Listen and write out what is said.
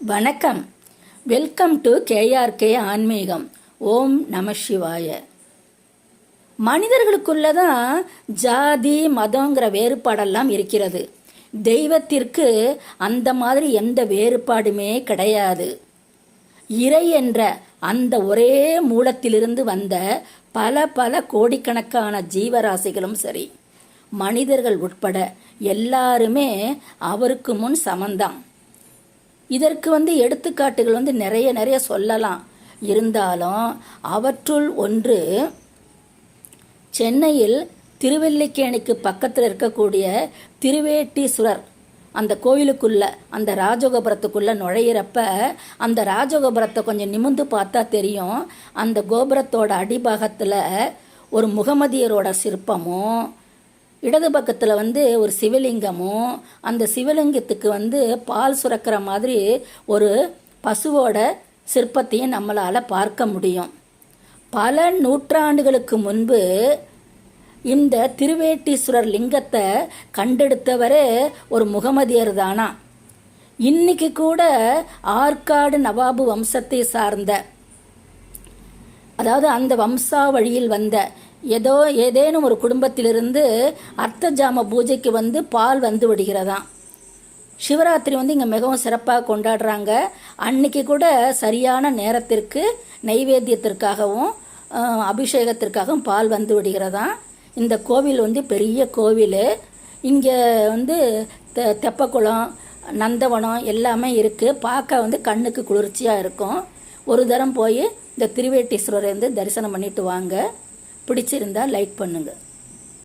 வணக்கம். Welcome to KRK ஆன்மீகம். ஓம் நம சிவாய. மனிதர்களுக்குள்ளதான் ஜாதி மதங்கிற வேறுபாடெல்லாம் இருக்கிறது. தெய்வத்திற்கு அந்த மாதிரி எந்த வேறுபாடுமே கிடையாது. இறை என்ற அந்த ஒரே மூலத்திலிருந்து வந்த பல பல கோடிக்கணக்கான ஜீவராசிகளும் சரி, மனிதர்கள் உட்பட எல்லாருமே அவருக்கு முன் சமந்தான். இதற்கு எடுத்துக்காட்டுகள் நிறைய சொல்லலாம். இருந்தாலும் அவற்றுள் ஒன்று, சென்னையில் திருவல்லிக்கேணிக்கு பக்கத்தில் இருக்கக்கூடிய திருவேட்டீஸ்வரர் அந்த கோவிலுக்குள்ள, அந்த ராஜகோபுரத்துக்குள்ள நுழையிறப்ப அந்த ராஜகோபுரத்தை கொஞ்சம் நிமிர்ந்து பார்த்தா தெரியும். அந்த கோபுரத்தோட அடிபாகத்தில் ஒரு முகமதியரோட சிற்பமும், இடது பக்கத்தில் ஒரு சிவலிங்கமும், அந்த சிவலிங்கத்துக்கு பால் சுரக்கிற மாதிரி ஒரு பசுவோட சிற்பத்தையும் நம்மளால் பார்க்க முடியும். பல நூற்றாண்டுகளுக்கு முன்பு இந்த திருவேட்டீஸ்வரர் லிங்கத்தை கண்டெடுத்தவரே ஒரு முகமதியர் தானா. இன்னைக்கு கூட ஆற்காடு நவாபு வம்சத்தை சார்ந்த, அதாவது அந்த வம்சாவழியில் வந்த ஏதேனும் ஒரு குடும்பத்திலிருந்து அர்த்த ஜாம பூஜைக்கு பால் விடுகிறதாம். சிவராத்திரி இங்கே மிகவும் சிறப்பாக கொண்டாடுறாங்க. அன்னைக்கு கூட சரியான நேரத்திற்கு நைவேத்தியத்திற்காகவும் அபிஷேகத்திற்காகவும் பால் விடுகிறதாம். இந்த கோவில் பெரிய கோவில். இங்கே தெப்பக்குளம், நந்தவனம் எல்லாமே இருக்குது. பார்க்க கண்ணுக்கு குளிர்ச்சியாக இருக்கும். ஒரு தரம் போய் இந்த திருவேட்டீஸ்வரரை தரிசனம் பண்ணிட்டு வாங்க. பிடிச்சிருந்தா லைக் பண்ணுங்கள்.